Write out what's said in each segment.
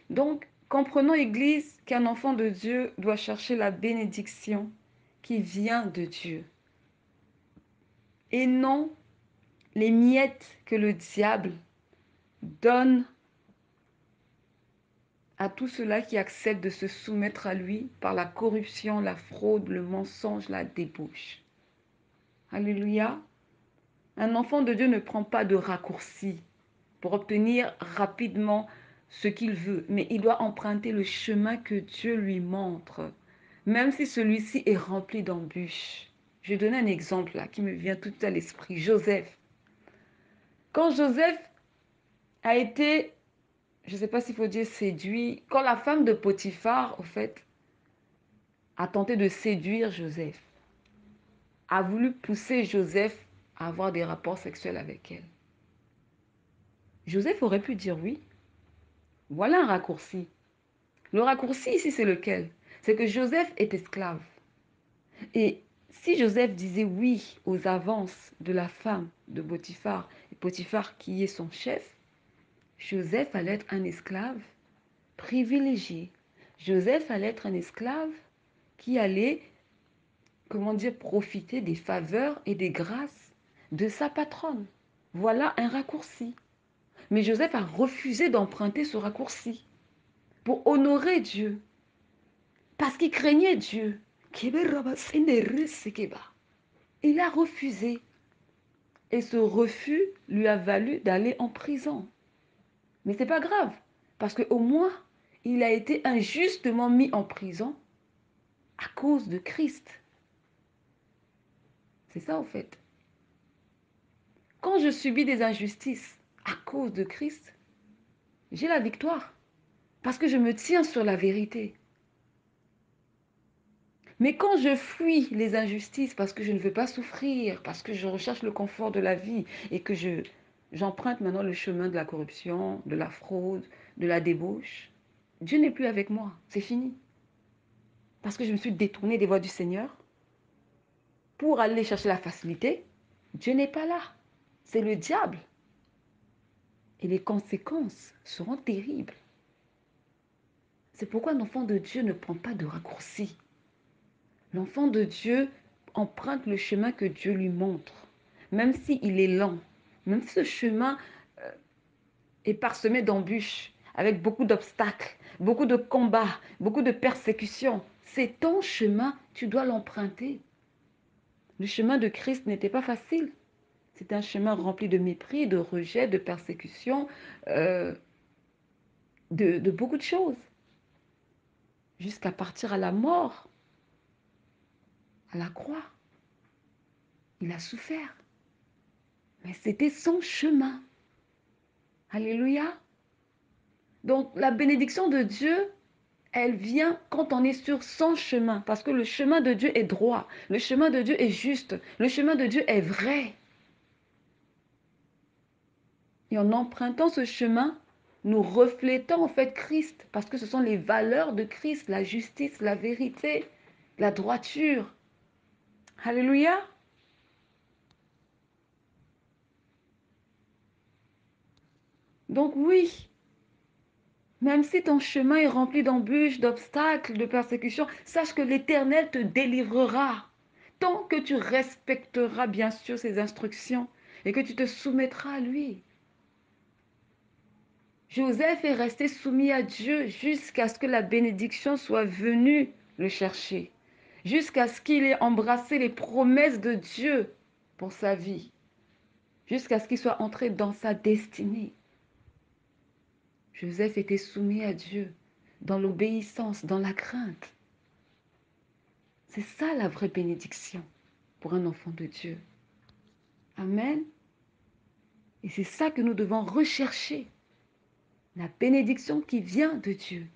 Donc, comprenons, Église, qu'un enfant de Dieu doit chercher la bénédiction qui vient de Dieu et non les miettes que le diable donne à tout cela qui accepte de se soumettre à lui par la corruption, la fraude, le mensonge, la débauche. Alléluia. Un enfant de Dieu ne prend pas de raccourcis pour obtenir rapidement ce qu'il veut, mais il doit emprunter le chemin que Dieu lui montre, même si celui-ci est rempli d'embûches. Je vais donner un exemple là qui me vient tout à l'esprit. Joseph. Quand Joseph a été, je ne sais pas s'il faut dire séduit, quand la femme de Potiphar, au fait, a tenté de séduire Joseph, a voulu pousser Joseph à avoir des rapports sexuels avec elle. Joseph aurait pu dire oui. Voilà un raccourci. Le raccourci ici, c'est lequel? C'est que Joseph est esclave. Et si Joseph disait oui aux avances de la femme de Potiphar, et Potiphar qui est son chef, Joseph allait être un esclave privilégié. Joseph allait être un esclave qui allait, comment dire, profiter des faveurs et des grâces de sa patronne. Voilà un raccourci. Mais Joseph a refusé d'emprunter ce raccourci pour honorer Dieu, parce qu'il craignait Dieu. Il a refusé. Et ce refus lui a valu d'aller en prison. Mais ce n'est pas grave, parce qu'au moins, il a été injustement mis en prison à cause de Christ. C'est ça, au fait. Quand je subis des injustices à cause de Christ, j'ai la victoire, parce que je me tiens sur la vérité. Mais quand je fuis les injustices parce que je ne veux pas souffrir, parce que je recherche le confort de la vie et que j'emprunte maintenant le chemin de la corruption, de la fraude, de la débauche, Dieu n'est plus avec moi, c'est fini. Parce que je me suis détournée des voies du Seigneur pour aller chercher la facilité, Dieu n'est pas là. C'est le diable. Et les conséquences seront terribles. C'est pourquoi l'enfant de Dieu ne prend pas de raccourcis. L'enfant de Dieu emprunte le chemin que Dieu lui montre, même s'il est lent, même si ce chemin est parsemé d'embûches, avec beaucoup d'obstacles, beaucoup de combats, beaucoup de persécutions. C'est ton chemin, tu dois l'emprunter. Le chemin de Christ n'était pas facile. C'est un chemin rempli de mépris, de rejet, de persécution, euh, de beaucoup de choses, jusqu'à partir à la mort, à la croix. Il a souffert, mais c'était son chemin. Alléluia. Donc la bénédiction de Dieu, elle vient quand on est sur son chemin, parce que le chemin de Dieu est droit, le chemin de Dieu est juste, le chemin de Dieu est vrai. Et en empruntant ce chemin, nous reflétons en fait Christ, parce que ce sont les valeurs de Christ, la justice, la vérité, la droiture. Alléluia. Donc oui, même si ton chemin est rempli d'embûches, d'obstacles, de persécutions, sache que l'Éternel te délivrera. Tant que tu respecteras bien sûr ses instructions et que tu te soumettras à lui. Joseph est resté soumis à Dieu jusqu'à ce que la bénédiction soit venue le chercher, jusqu'à ce qu'il ait embrassé les promesses de Dieu pour sa vie, jusqu'à ce qu'il soit entré dans sa destinée. Joseph était soumis à Dieu dans l'obéissance, dans la crainte. C'est ça la vraie bénédiction pour un enfant de Dieu. Amen. Et c'est ça que nous devons rechercher. La bénédiction qui vient de Dieu.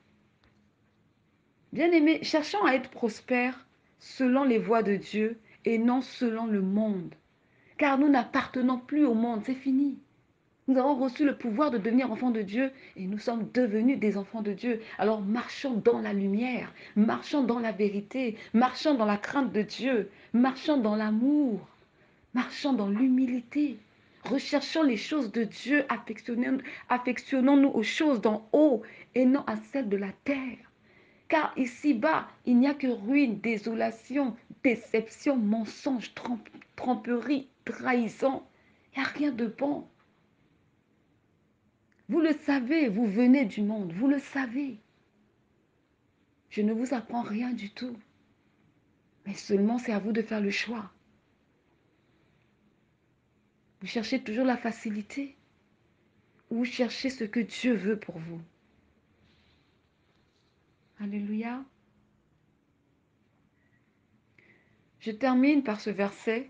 Bien-aimés, cherchons à être prospères selon les voies de Dieu et non selon le monde. Car nous n'appartenons plus au monde, c'est fini. Nous avons reçu le pouvoir de devenir enfants de Dieu et nous sommes devenus des enfants de Dieu. Alors marchons dans la lumière, marchons dans la vérité, marchons dans la crainte de Dieu, marchons dans l'amour, marchons dans l'humilité, Recherchons les choses de Dieu, affectionnons-nous aux choses d'en haut et non à celles de la terre. Car ici-bas, il n'y a que ruine, désolation, déception, mensonge, tromperie, trahison. Il n'y a rien de bon. Vous le savez, vous venez du monde, vous le savez. Je ne vous apprends rien du tout. Mais seulement c'est à vous de faire le choix. Vous cherchez toujours la facilité ou vous cherchez ce que Dieu veut pour vous. Alléluia. Je termine par ce verset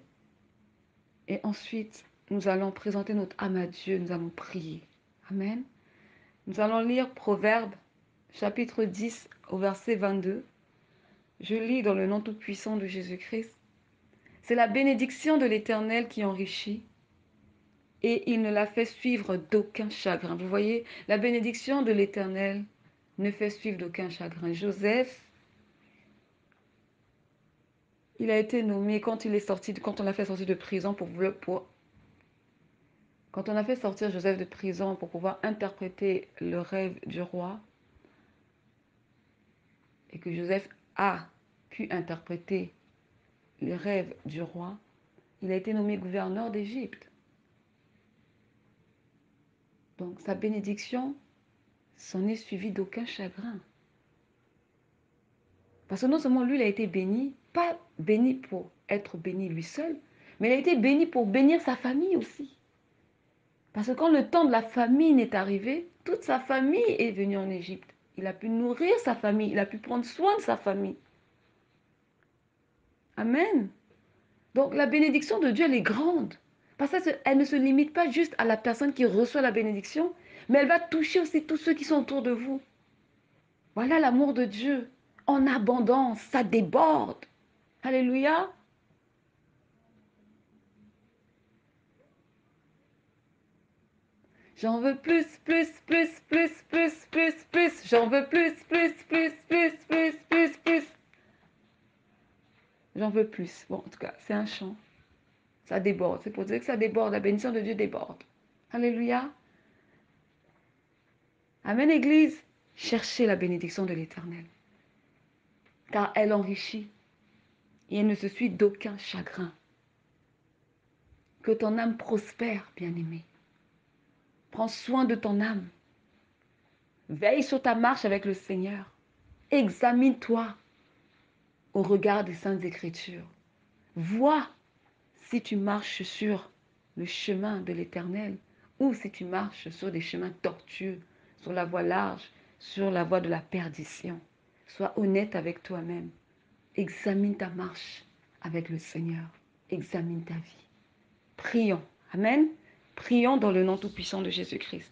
et ensuite nous allons présenter notre âme à Dieu, nous allons prier. Amen. Nous allons lire Proverbe chapitre 10 au verset 22. Je lis dans le nom tout-puissant de Jésus-Christ. C'est la bénédiction de l'Éternel qui enrichit et il ne la fait suivre d'aucun chagrin. Vous voyez, la bénédiction de l'Éternel ne fait suivre d'aucun chagrin. Joseph, il a été nommé quand on l'a fait sortir de prison quand on a fait sortir Joseph de prison pour pouvoir interpréter le rêve du roi et que Joseph a pu interpréter les rêves du roi, il a été nommé gouverneur d'Égypte. Donc sa bénédiction s'en est suivie d'aucun chagrin. Parce que non seulement lui, il a été béni, pas béni pour être béni lui seul, mais il a été béni pour bénir sa famille aussi. Parce que quand le temps de la famine est arrivé, toute sa famille est venue en Égypte. Il a pu nourrir sa famille, il a pu prendre soin de sa famille. Amen. Donc la bénédiction de Dieu, elle est grande. Parce qu'elle ne se limite pas juste à la personne qui reçoit la bénédiction, mais elle va toucher aussi tous ceux qui sont autour de vous. Voilà l'amour de Dieu. En abondance, ça déborde. Alléluia. J'en veux plus, plus, plus, plus, plus, plus, plus. J'en veux plus, plus, plus, plus, plus, plus, plus. J'en veux plus. Bon, en tout cas, c'est un chant. Ça déborde. C'est pour dire que ça déborde. La bénédiction de Dieu déborde. Alléluia. Amen, Église. Cherchez la bénédiction de l'Éternel. Car elle enrichit. Et elle ne se suit d'aucun chagrin. Que ton âme prospère, bien-aimé. Prends soin de ton âme. Veille sur ta marche avec le Seigneur. Examine-toi au regard des Saintes Écritures. Vois si tu marches sur le chemin de l'Éternel ou si tu marches sur des chemins tortueux, sur la voie large, sur la voie de la perdition. Sois honnête avec toi-même. Examine ta marche avec le Seigneur. Examine ta vie. Prions. Amen. Prions dans le nom tout-puissant de Jésus-Christ.